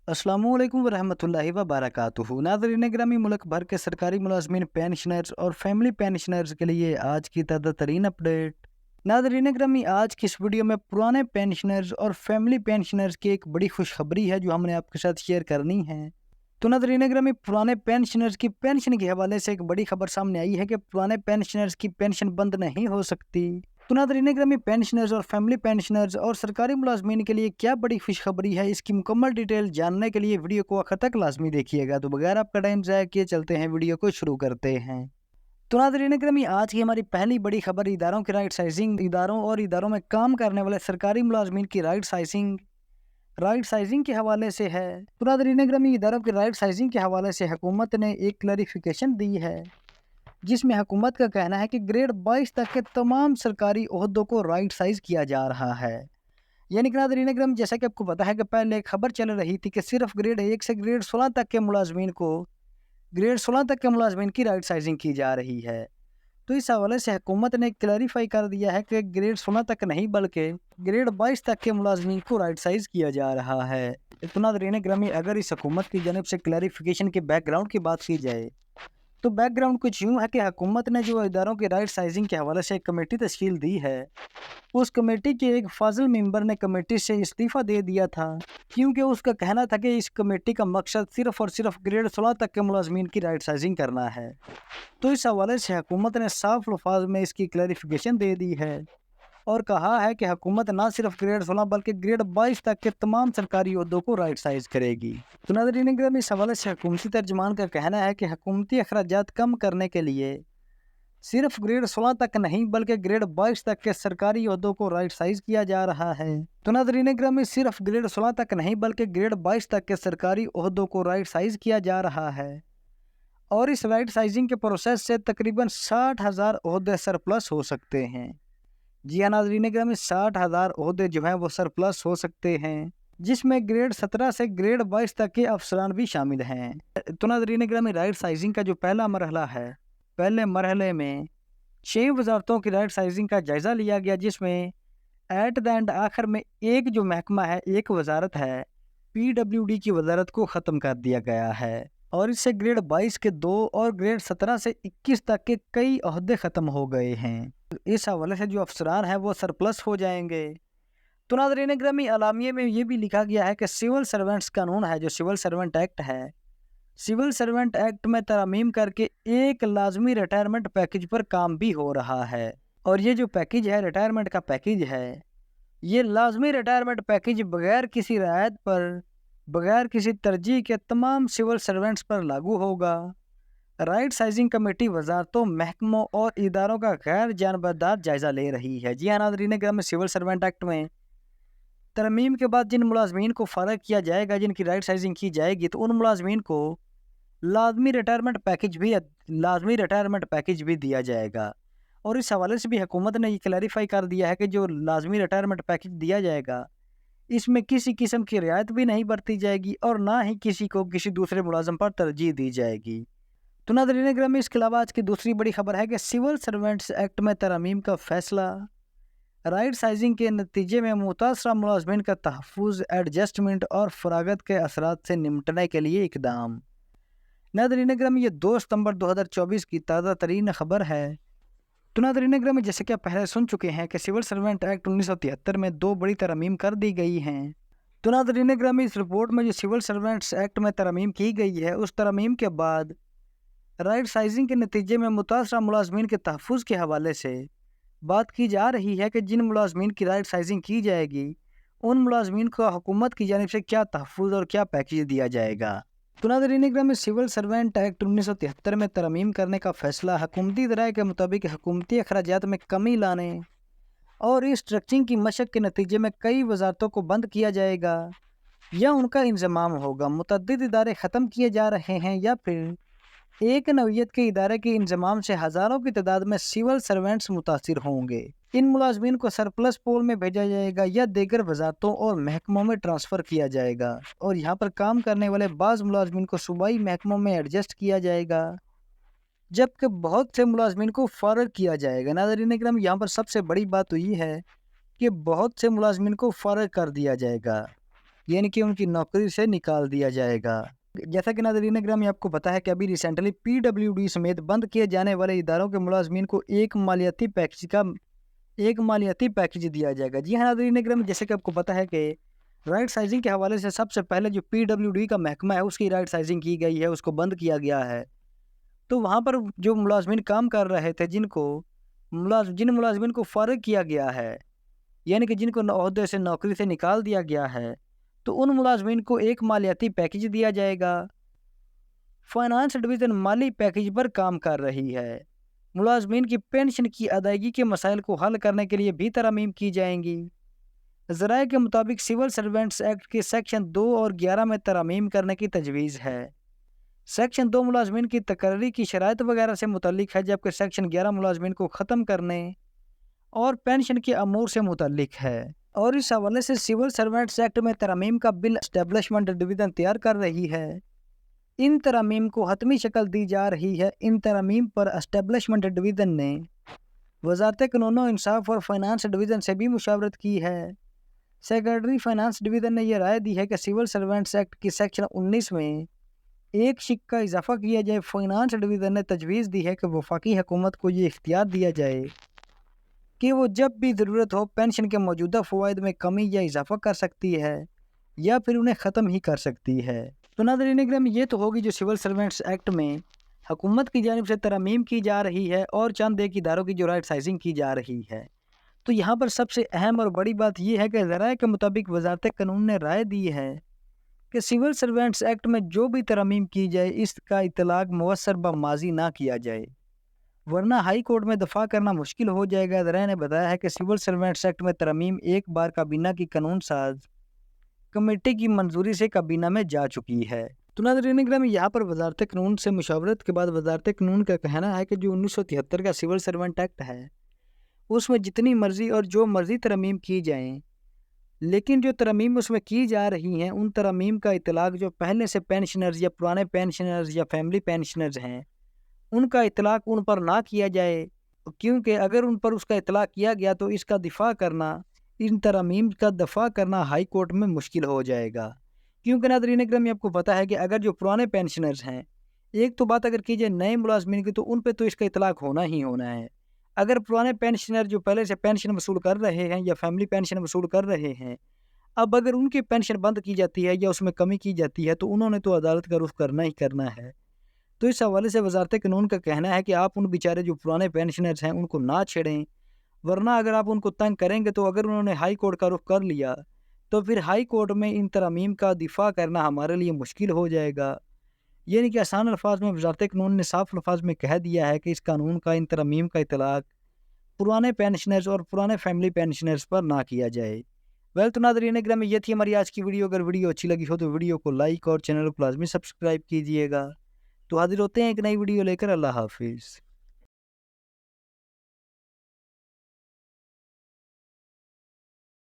अस्सलाम वालेकुम वरहमतुल्लाहि वबरकातुहू। नाज़रीन गिरामी, मुल्क भर के सरकारी मुलाजमीन, पेंशनर्स और फैमिली पेंशनर्स के लिए आज की ताज़ा तरीन अपडेट। नाज़रीन गिरामी, आज की इस वीडियो में पुराने पेंशनर्स और फैमिली पेंशनर्स की एक बड़ी खुशखबरी है जो हमने आपके साथ शेयर करनी है। तो नाज़रीन गिरामी, पुराने पेंशनर्स की पेंशन के हवाले से एक बड़ी खबर सामने आई है कि पुराने पेंशनर्स की पेंशन बंद नहीं हो सकती। तो नाज़रीन गिरामी, पेंशनर्स और फैमिली पेंशनर्स और सरकारी मुलाजमीन के लिए क्या बड़ी खुशखबरी है, इसकी मुकम्मल डिटेल जानने के लिए वीडियो को आखिर तक लाजमी देखिएगा। तो बगैर आपका टाइम ज़ाया किए चलते हैं, वीडियो को शुरू करते हैं। तो नाज़रीन गिरामी, आज की हमारी पहली बड़ी खबर इदारों की राइट साइजिंग, इदारों में काम करने वाले सरकारी मुलाजमीन की राइट साइजिंग के हवाले से है। तो नाज़रीन गिरामी, इदारों की राइट साइजिंग के हवाले से हुकूमत ने एक क्लैरिफिकेशन दी है, जिसमें हुकूमत का कहना है कि ग्रेड 22 तक के तमाम सरकारी ओहदों को राइट साइज किया जा रहा है। यानी कि नाज़रीन अकरम, जैसा कि आपको पता है कि पहले एक खबर चल रही थी कि सिर्फ ग्रेड 1 से ग्रेड 16 तक के मुलाजमीन की राइट साइजिंग की जा रही है। तो इस हवाले से हुकूमत ने क्लैरिफाई कर दिया है कि ग्रेड 16 तक नहीं बल्कि ग्रेड 22 तक के मुलाजमीन को राइट साइज किया जा रहा है। तो नाज़रीन अकरम, अगर इस हुकूमत की जानब से क्लैरिफिकेशन के बैकग्राउंड की बात की जाए तो बैकग्राउंड कुछ यूँ है कि हुकूमत ने जो इदारों की राइट साइजिंग के हवाले से एक कमेटी तश्कील दी है, उस कमेटी के एक फाजिल मेंबर ने कमेटी से इस्तीफ़ा दे दिया था, क्योंकि उसका कहना था कि इस कमेटी का मकसद सिर्फ़ और सिर्फ ग्रेड 16 तक के मुलाजमीन की राइट साइजिंग करना है। तो इस हवाले से हुकूमत ने साफ लफाज में इसकी क्लैरिफिकेशन दे दी है और कहा है कि हुकूमत ना सिर्फ ग्रेड 16 बल्कि ग्रेड 22 तक के तमाम सरकारी ओहदों को राइट साइज करेगी। तो नाज़रीन गिराम, इस हवाले से हुकूमती तर्जमान का कहना है कि हुकूमती अखराजात कम करने के लिए सिर्फ ग्रेड 16 तक नहीं बल्कि ग्रेड 22 तक के सरकारी ओहदों को राइट साइज किया जा रहा है। तो नाज़रीन गिराम, सिर्फ ग्रेड 16 तक नहीं बल्कि ग्रेड 22 तक के सरकारी ओहदों को राइट साइज किया जा रहा है और इस राइट साइजिंग के प्रोसेस से तकरीबन 60,000 ओहदे सरप्लस हो सकते हैं। जी हाँ नाज़रीन गिरामी, 60,000 ओहदे जो हैं वो सरप्लस हो सकते हैं, जिसमें ग्रेड 17 से ग्रेड 22 तक के अफसरान भी शामिल हैं। तो नाज़रीन गिरामी, राइट साइजिंग का जो पहला मरहला है, पहले मरहले में 6 वजारतों की राइट साइजिंग का जायज़ा लिया गया, जिसमें एट द एंड आखिर में एक जो महकमा है, एक वजारत है, PWD की वजारत को ख़त्म कर दिया गया है और इससे ग्रेड 22 के 2 और ग्रेड 17 से 21 तक के कई ओहदे ख़त्म हो गए हैं। इस हवाले से जो अफसरान हैं वो सरप्लस हो जाएंगे। तो नाज़रीन गिरामी, अलामिये में ये भी लिखा गया है कि सिविल सर्वेंट्स कानून है, जो सिविल सर्वेंट एक्ट है, सिविल सर्वेंट एक्ट में तरमीम करके एक लाजमी रिटायरमेंट पैकेज पर काम भी हो रहा है और ये जो पैकेज है, रिटायरमेंट का पैकेज है, ये लाजमी रिटायरमेंट पैकेज बगैर किसी रियायत पर, बगैर किसी तरजीह के तमाम सिविल सर्वेंट्स पर लागू होगा। राइट साइजिंग कमेटी वजारतों, महकमों और इदारों का गैर जानबदार जायज़ा ले रही है। जी हाँ नाज़रीन गिरामी, सिविल सर्वेंट एक्ट में तरमीम के बाद जिन मुलाजमीन को फ़ारग किया जाएगा, जिनकी राइट साइजिंग की जाएगी, तो उन मुलाजमीन को लाजमी रिटायरमेंट पैकेज भी दिया जाएगा। और इस हवाले से भी हुकूमत ने ये क्लैरिफाई कर दिया है कि जो लाजमी रिटायरमेंट पैकेज दिया जाएगा, इसमें किसी किस्म की रियायत भी नहीं बरती जाएगी और ना ही किसी को किसी दूसरे मुलाजम पर तरजीह दी जाएगी। तो नाज़रीन गिरामी, इसके अलावा आज की दूसरी बड़ी खबर है कि सिविल सर्वेंट्स एक्ट में तरमीम का फैसला, राइट साइजिंग के नतीजे में मुतासरा मुलाजमीन का तहफ़्फ़ुज़, एडजस्टमेंट और फरागत के असरात से निपटने के लिए इक़दाम। नाज़रीन गिरामी, ये 2 सितंबर 2024 की ताज़ा तरीन खबर है। तो नाज़रीन गिरामी, जैसे कि आप पहले सुन चुके हैं कि सिविल सर्वेंट एक्ट 1973 में 2 बड़ी तरमीम कर दी गई हैं। तो नाज़रीन गिरामी, इस रिपोर्ट में जो सिविल सर्वेंट्स एक्ट में तरमीम की गई है, उस तरमीम के बाद राइट साइजिंग के नतीजे में मुतासरा मुलाजमीन के तहफ़्फ़ुज़ के हवाले से बात की जा रही है कि जिन मुलाजमीन की राइट साइजिंग की जाएगी, उन मुलाजमीन को हुकूमत की जानिब से क्या तहफ़्फ़ुज़ और क्या पैकेज दिया जाएगा। तो नाज़रीन गिरामी, सिविल सर्वेंट एक्ट 1973 में तरमीम करने का फ़ैसला हुकूमती दराए के मुताबिक हुकूमती अखराजात में कमी लाने और रिस्ट्रक्चरिंग की मशक के नतीजे में कई वजारतों को बंद किया जाएगा या उनका इंज़माम होगा। मुतअद्दिद इदारे ख़त्म किए जा रहे हैं या फिर एक नौइयत के इदारे के इंजमाम से हज़ारों की तादाद में सिविल सर्वेंट्स मुतासिर होंगे। इन मुलाजमीन को सरप्लस पोल में भेजा जाएगा या दीगर वजारतों और महकमों में ट्रांसफ़र किया जाएगा और यहाँ पर काम करने वाले बाज़ मुलाजमीन को सूबाई महकमों में एडजस्ट किया जाएगा, जबकि बहुत से मुलाजमीन को फ़ारग किया जाएगा। नाज़रीन इकराम, यहाँ पर सबसे बड़ी बात तो ये है कि बहुत से मुलाजमीन को फ़ारग कर दिया जाएगा, यानी कि उनकी नौकरी से निकाल दिया जाएगा। जैसा कि नाज़रीन ग्रामी आपको पता है कि अभी रिसेंटली PWD समेत बंद किए जाने वाले इदारों के मुलाजमीन को एक मालियाती पैकेज दिया जाएगा। जी हाँ नाज़रीन ग्रामी, जैसे कि आपको पता है कि राइट साइजिंग के हवाले से सबसे पहले जो PWD का महकमा है उसकी राइट साइजिंग की गई है, उसको बंद किया गया है। तो वहाँ पर जो मुलाजमीन काम कर रहे थे जिन मुलाजमीन को फ़ारिग किया गया है, यानी कि जिनको ओहदे से नौकरी से निकाल दिया गया है, तो उन मुलाजमीन को एक मालियाती पैकेज दिया जाएगा। फाइनेंस डिवीज़न माली पैकेज पर काम कर रही है। मुलाजमीन की पेंशन की अदायगी के मसाइल को हल करने के लिए भी तरमीम की जाएंगी। ज़राए के मुताबिक सिविल सर्वेंट्स एक्ट के सेक्शन 2 और 11 में तरमीम करने की तजवीज़ है। सेक्शन 2 मुलाजमीन की तकर्री की शराइत वगैरह से मुतल्लिक है, जबकि सेक्शन 11 मुलाजमीन को ख़त्म करने और पेंशन के अमूर से मुतल्लिक है। और इस हवाले से सिविल सर्वेंट्स एक्ट में तरमीम का बिल एस्टेब्लिशमेंट डिवीज़न तैयार कर रही है। इन तरमीम को हतमी शक्ल दी जा रही है। इन तरमीम पर एस्टेब्लिशमेंट डिवीज़न ने वज़ारत कानून और इंसाफ और फाइनेंस डिवीज़न से भी मुशावरत की है। सेक्रेटरी फाइनेंस डिवीज़न ने यह राय दी है कि सिविल सर्वेंट्स एक्ट की सेक्शन 19 में एक शिक का इजाफा किया जाए। फाइनेंस डिवीज़न ने तजवीज़ दी है कि वफाकी हुकूमत को ये इख्तियार दिया जाए कि वो जब भी ज़रूरत हो पेंशन के मौजूदा फ़वाइद में कमी या इजाफा कर सकती है या फिर उन्हें ख़त्म ही कर सकती है। तो नाज़रीन ग्रामी, ये तो होगी जो सिविल सर्वेंट्स एक्ट में हुकूमत की जानिब से तरमीम की जा रही है और चंद एक इदारों की जो राइट साइजिंग की जा रही है। तो यहाँ पर सबसे अहम और बड़ी बात यह है कि ज़राए के मुताबिक वज़ारत कानून ने राय दी है कि सिविल सर्वेंट्स एक्ट में जो भी तरमीम की जाए इसका इतलाक़ मुअस्सर ब माज़ी ना किया जाए, वरना हाई कोर्ट में दफ़ा करना मुश्किल हो जाएगा। ज़राए ने बताया है कि सिविल सर्वेंट्स एक्ट में तरमीम एक बार काबीना की कानून साज कमेटी की मंजूरी से काबीना में जा चुकी है। तो नाज़रीन ग्रामी, यहाँ पर वज़ारत कानून से मुशावरत के बाद वज़ारत कानून का कहना है कि जो 1973 का सिविल सर्वेंट एक्ट है उसमें जितनी मर्ज़ी और जो मर्ज़ी तरमीम की जाएँ, लेकिन जो तरमीम उसमें की जा रही हैं उन तरमीम का इतलाक़ जो पहले से पेंशनर्स या पुराने पेंशनर्स या फैमिली पेंशनर्स हैं उनका इतलाक़ उन पर ना किया जाए, क्योंकि अगर उन पर उसका इतलाक़ किया गया तो इसका दिफा करना, इन तरमीम का दफ़ा करना हाई कोर्ट में मुश्किल हो जाएगा। क्योंकि नाज़रीन ग्रामी, आपको पता है कि अगर जो पुराने पेंशनर्स हैं, एक तो बात अगर की जाए नए मुलाजमीन की तो उन पे तो इसका इतलाक़ होना ही होना है। अगर पुराने पेंशनर जो पहले से पेंशन वसूल कर रहे हैं या फैमिली पेंशन वसूल कर रहे हैं, अब अगर उनकी पेंशन बंद की जाती है या उसमें कमी की जाती है तो उन्होंने तो अदालत का रुख करना ही करना है। तो इस हवाले से वज़ारत कानून का कहना है कि आप उन बेचारे जो पुराने पेंशनर्स हैं उनको ना छेड़ें, वरना अगर आप उनको तंग करेंगे तो अगर उन्होंने हाई कोर्ट का रुख कर लिया तो फिर हाई कोर्ट में इन तरमीम का दिफा करना हमारे लिए मुश्किल हो जाएगा। यानी कि आसान अल्फाज में वज़ारत कानून ने साफ अल्फाज में कह दिया है कि इस कानून का, इन तरमीम का इतलाक़ पुराने पेंशनर्स और पुराने फैमिली पेंशनर्स पर ना किया जाए। वेल तो नाज़रीन ग्रामी, ये थी हमारी आज की वीडियो। अगर वीडियो अच्छी लगी हो तो वीडियो को लाइक और चैनल को लाजमी सब्सक्राइब कीजिएगा। तो हाजिर होते हैं एक नई वीडियो लेकर। अल्लाह हाफिज़।